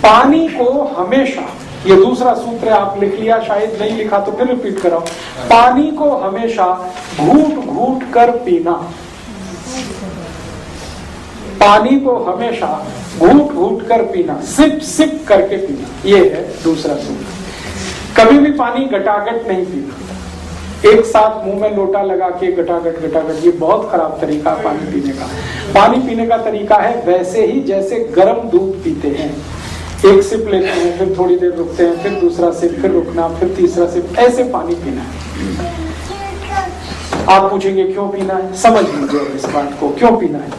पानी को हमेशा, ये दूसरा सूत्र है, आप लिख लिया, शायद नहीं लिखा तो फिर रिपीट कराओ। पानी को हमेशा घूट घूट कर पीना, पानी को हमेशा घूट घूट कर पीना, सिप सिप करके पीना, ये है दूसरा सूत्र। कभी भी पानी गटागट नहीं पीना, एक साथ मुंह में लोटा लगा के गटागट गटागट, ये बहुत खराब तरीका है पानी पीने का। पानी पीने का तरीका है वैसे ही जैसे गर्म दूध पीते हैं, एक सिप लेते हैं, फिर थोड़ी देर रुकते हैं, फिर दूसरा सिप, फिर रुकना, फिर तीसरा सिप, ऐसे पानी पीना है। आप पूछेंगे क्यों पीना है, समझ लीजिए इस बात को, क्यों पीना है।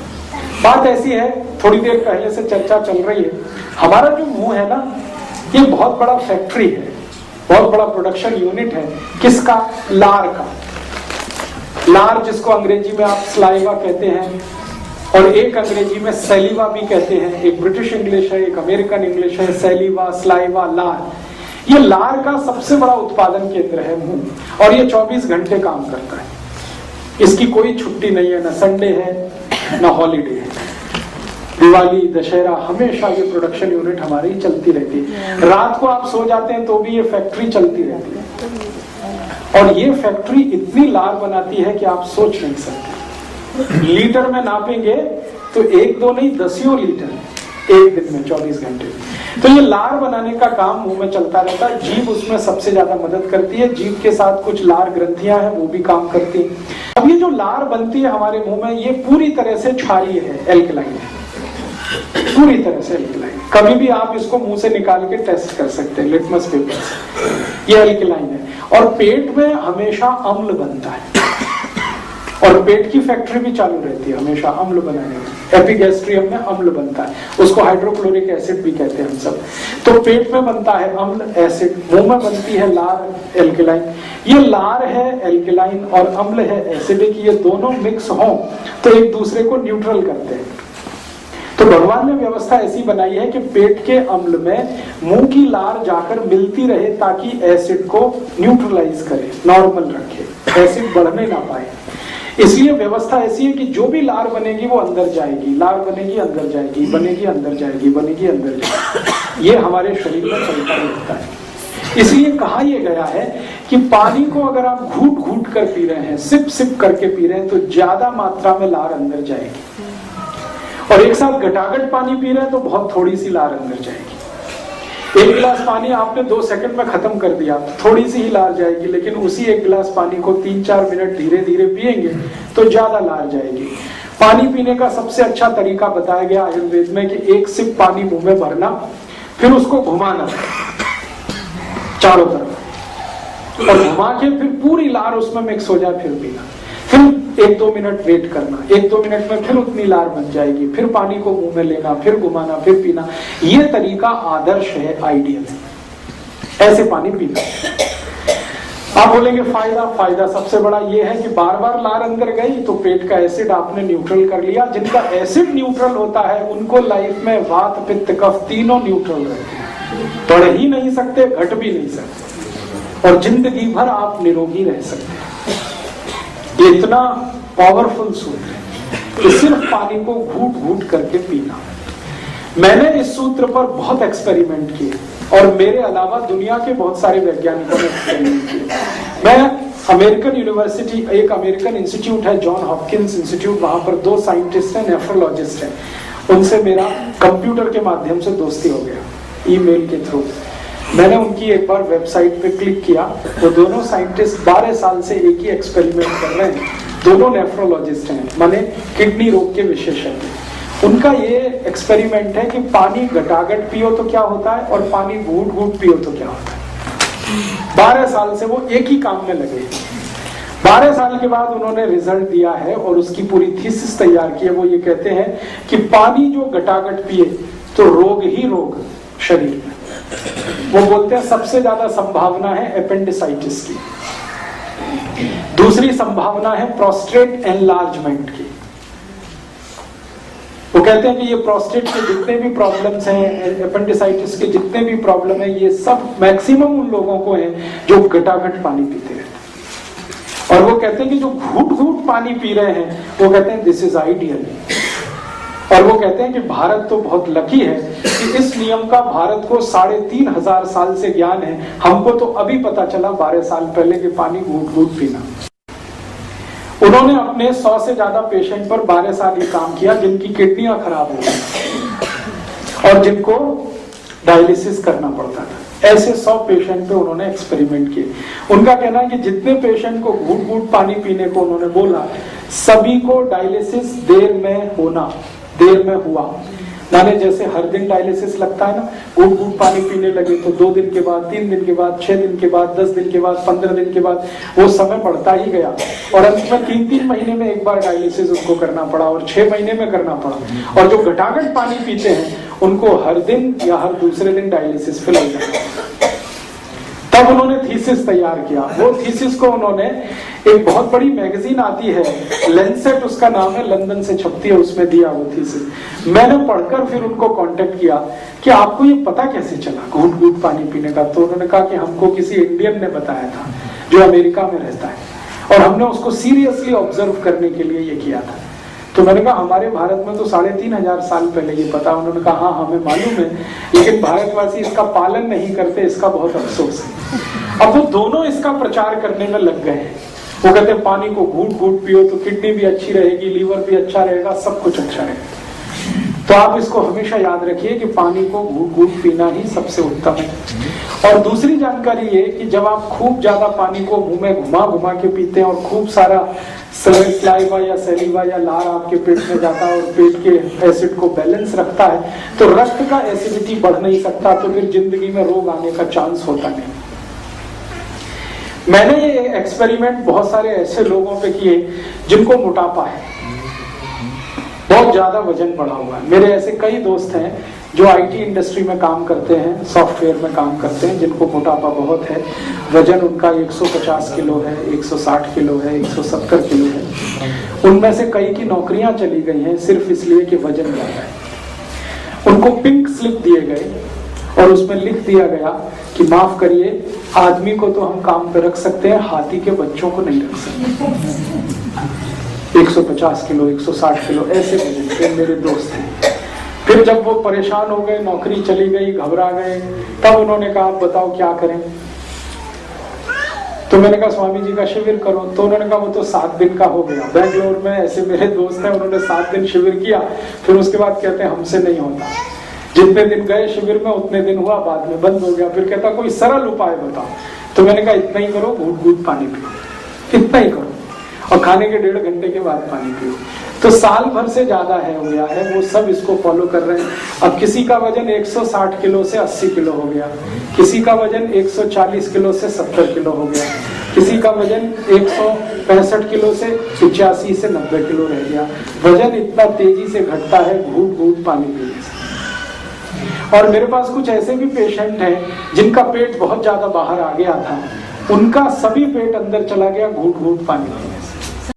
बात ऐसी है, थोड़ी देर पहले से चर्चा चल रही है, हमारा जो मुंह है ना, ये बहुत बड़ा फैक्ट्री है, बहुत बड़ा प्रोडक्शन यूनिट है। किसका? लार का। लार जिसको अंग्रेजी में आप स्लाइवा कहते हैं, और एक अंग्रेजी में सैलिवा भी कहते हैं, एक ब्रिटिश इंग्लिश है, एक अमेरिकन इंग्लिश है, सैलिवा, स्लाइवा, लार। ये लार का सबसे बड़ा उत्पादन केंद्र है मुंह, और ये 24 घंटे काम करता है, इसकी कोई छुट्टी नहीं है, ना संडे है ना हॉलीडे है, दिवाली, दशहरा, हमेशा ये प्रोडक्शन यूनिट हमारी चलती रहती है। रात को आप सो जाते हैं तो भी ये फैक्ट्री चलती रहती है, और ये फैक्ट्री इतनी लार बनाती है कि आप सोच नहीं सकते। लीटर में नापेंगे तो 1-2 नहीं, 10 लीटर एक दिन में, 24 घंटे। तो ये लार बनाने का काम मुंह में चलता रहता है। जीभ उसमें सबसे ज्यादा मदद करती है, जीभ के साथ कुछ लार ग्रंथियां हैं वो भी काम करती हैं। अब ये जो लार बनती है हमारे मुंह में, ये पूरी तरह से क्षारीय है, एल्कलाइन है, पूरी तरह से एल्कलाइन। कभी भी आप इसको मुंह से निकाल के टेस्ट कर सकते हैं लिटमस पेपर से, ये एल्कलाइन है। और पेट में हमेशा अम्ल बनता है, और पेट की फैक्ट्री भी चालू रहती है हमेशा अम्ल बनाने में। एपिगैस्ट्रियम में अम्ल बनता है, उसको हाइड्रोक्लोरिक एसिड भी कहते हैं हम सब। तो पेट में बनता है अम्ल, एसिड, मुंह में बनती है लार, एल्कलाइन। ये लार है एल्कलाइन और अम्ल है एसिडिक, ये दोनों मिक्स हों तो एक दूसरे को न्यूट्रल करते हैं। तो भगवान ने व्यवस्था ऐसी बनाई है कि पेट के अम्ल में मुंह की लार जाकर मिलती रहे ताकि एसिड को न्यूट्रलाइज करे, नॉर्मल रखे, एसिड बढ़ने ना पाए। इसलिए व्यवस्था ऐसी है कि जो भी लार बनेगी वो अंदर जाएगी, लार बनेगी अंदर जाएगी, बनेगी अंदर जाएगी, बनेगी अंदर जाएगी। ये हमारे शरीर में चलता रहता है। इसलिए कहा यह गया है कि पानी को अगर आप घूट घूट कर पी रहे हैं, सिप सिप करके पी रहे हैं, तो ज्यादा मात्रा में लार अंदर जाएगी। और एक साथ घटाघट पानी पी रहे हैं तो बहुत थोड़ी सी लार अंदर जाएगी। एक गिलास पानी आपने 2 सेकंड में खत्म कर दिया, थोड़ी सी ही लार जाएगी, लेकिन उसी एक गिलास पानी को 3-4 मिनट धीरे धीरे पिएंगे तो ज्यादा लार जाएगी। पानी पीने का सबसे अच्छा तरीका बताया गया आयुर्वेद में कि एक सिप पानी मुंह में भरना, फिर उसको घुमाना चारों तरफ, और घुमा के फिर पूरी लार उसमें मिक्स हो जाए, फिर पीना। फिर 1-2 मिनट वेट करना, 1-2 मिनट में फिर उतनी लार बन जाएगी, फिर पानी को मुंह में लेना, फिर घुमाना, फिर पीना। ये तरीका आदर्श है, आइडियल है, ऐसे पानी पीना। आप बोलेंगे फायदा सबसे बड़ा ये है कि बार बार लार अंदर गई तो पेट का एसिड आपने न्यूट्रल कर लिया। जिनका एसिड न्यूट्रल होता है उनको लाइफ में वात, पित्त, कफ तीनों न्यूट्रल रहते हैं, बढ़ ही नहीं सकते, घट भी नहीं सकते, और जिंदगी भर आप निरोगी रह सकते हैं। ये इतना पावरफुल सूत्र है कि सिर्फ पानी को घूट घूट करके पीना। मैंने इस सूत्र पर बहुत एक्सपेरिमेंट किए, और मेरे अलावा दुनिया के बहुत सारे वैज्ञानिकों ने एक्सपेरिमेंट किए। मैं अमेरिकन यूनिवर्सिटी, एक अमेरिकन इंस्टीट्यूट है जॉन हॉपकिंस इंस्टीट्यूट, वहां पर 2 साइंटिस्ट हैं, नेफ्रोलॉजिस्ट हैं, उनसे मेरा कंप्यूटर के माध्यम से दोस्ती हो गया, ईमेल के थ्रू। मैंने उनकी एक बार वेबसाइट पे क्लिक किया, वो दोनों साइंटिस्ट 12 साल से एक ही एक्सपेरिमेंट कर रहे हैं, दोनों नेफ्रोलॉजिस्ट हैं, माने किडनी रोग के विशेषज्ञ। उनका ये एक्सपेरिमेंट है कि पानी घटाघट पियो तो क्या होता है, और पानी घूट घूट पियो तो क्या होता है। 12 साल से वो एक ही काम में लगे। 12 साल के बाद उन्होंने रिजल्ट दिया है और उसकी पूरी थीसिस तैयार की है। वो ये कहते हैं कि पानी जो घटाघट पिए तो रोग ही रोग शरीर में। वो बोलते हैं सबसे ज्यादा संभावना है एपेंडिसाइटिस की, दूसरी संभावना है प्रोस्टेट एनलार्जमेंट की। वो कहते हैं कि ये प्रोस्टेट के जितने भी प्रॉब्लम्स हैं, एपेंडिसाइटिस के जितने भी प्रॉब्लम है, ये सब मैक्सिमम उन लोगों को है जो घटाघट पानी पीते रहते हैं। और वो कहते हैं कि जो घूट घूट पानी पी रहे हैं, वो कहते हैं दिस इज आइडियल। और वो कहते हैं कि भारत तो बहुत लकी है कि इस नियम का भारत को 3500 साल से ज्ञान है, हमको तो अभी पता चला 12 साल पहले कि पानी घूट घूट पीना। उन्होंने अपने 100 से ज्यादा पेशेंट पर 12 साल ये काम किया जिनकी किडनियां खराब हो गई और जिनको डायलिसिस करना पड़ता था। ऐसे 100 पेशेंट पे उन्होंने एक्सपेरिमेंट किए। उनका कहना है कि जितने पेशेंट को घूट घूट पानी पीने को उन्होंने बोला, सभी को डायलिसिस देर में हुआ। माने जैसे हर दिन डायलिसिस लगता है ना, घूट घूट पानी पीने लगे तो 2 दिन के बाद, 3 दिन के बाद, 6 दिन के बाद, 10 दिन के बाद, 15 दिन के बाद वो समय बढ़ता ही गया और अंत में 3-3 महीने में एक बार डायलिसिस उनको करना पड़ा और 6 महीने में करना पड़ा। और जो घटाघट पानी पीते हैं उनको हर दिन या हर दूसरे दिन डायलिसिस फिल हो जाता। तब उन्होंने थीसिस तैयार किया। वो थीसिस को उन्होंने एक बहुत बड़ी मैगजीन आती है लेंसेट, उसका नाम है, लंदन से छपती है, उसमें दिया वो थीसिस। मैंने पढ़कर फिर उनको कांटेक्ट किया कि आपको ये पता कैसे चला घूट घूट पानी पीने का। तो उन्होंने कहा कि हमको किसी इंडियन ने बताया था जो अमेरिका में रहता है और हमने उसको सीरियसली ऑब्जर्व करने के लिए ये किया था। तो मैंने कहा हमारे भारत में तो 3500 साल पहले ये पता। उन्होंने कहा हाँ हमें मालूम है, लेकिन भारतवासी इसका पालन नहीं करते, इसका बहुत अफसोस है। अब वो दोनों इसका प्रचार करने में लग गए। वो कहते हैं पानी को घूट घूट पियो तो किडनी भी अच्छी रहेगी, लीवर भी अच्छा रहेगा, सब कुछ अच्छा रहेगा। तो आप इसको हमेशा याद रखिए कि पानी को घूट घूट पीना ही सबसे उत्तम है। और दूसरी जानकारी ये कि जब आप खूब ज्यादा पानी को मुंह में घुमा घुमा के पीते हैं और खूब सारा स्लाइवा या सलीवा या लार आपके पेट में जाता है और पेट के एसिड को बैलेंस रखता है, तो रक्त का एसिडिटी बढ़ नहीं सकता, तो फिर जिंदगी में रोग आने का चांस होता नहीं। मैंने ये एक्सपेरिमेंट बहुत सारे ऐसे लोगों पे किए जिनको मोटापा है, बहुत ज्यादा वजन बढ़ा हुआ है। मेरे ऐसे कई दोस्त हैं जो आईटी इंडस्ट्री में काम करते हैं, सॉफ्टवेयर में काम करते हैं, जिनको मोटापा बहुत है। वजन उनका 150 किलो है, 160 किलो है, 170 किलो है। उनमें से कई की नौकरियां चली गई हैं सिर्फ इसलिए कि वजन ज्यादा है। उनको पिंक स्लिप दिए गए और उसमें लिख दिया गया कि माफ करिए, आदमी को तो हम काम पे रख सकते हैं, हाथी के बच्चों को नहीं रख सकते। 150 किलो, 160 किलो ऐसे वजन के मेरे दोस्त हैं। फिर जब वो परेशान हो गए, नौकरी चली गई, घबरा गए, तब उन्होंने कहा आप बताओ क्या करें। तो मैंने कहा स्वामी जी का शिविर करो। तो उन्होंने कहा वो तो 7 दिन का हो गया। बेंगलोर में ऐसे मेरे दोस्त हैं, उन्होंने 7 दिन शिविर किया, फिर उसके बाद कहते हैं हमसे नहीं होता। जितने दिन गए शिविर में उतने दिन हुआ, बाद में बंद हो गया। फिर कहता कोई सरल उपाय बताओ। तो मैंने कहा इतना ही करो, घूट घूट पानी पियो, इतना ही करो और खाने के 1.5 घंटे के बाद पानी पियो। तो साल भर से ज्यादा है हो गया है, वो सब इसको फॉलो कर रहे हैं। अब किसी का वजन 160 किलो से 80 किलो हो गया, किसी का वजन 140 किलो से 70 किलो हो गया, किसी का वजन 165 किलो से 85 से 90 किलो रह गया। वजन इतना तेजी से घटता है घूट घूट पानी पीने से। और मेरे पास कुछ ऐसे भी पेशेंट हैं जिनका पेट बहुत ज्यादा बाहर आ गया था, उनका सभी पेट अंदर चला गया घूट घूट पानी पीने से।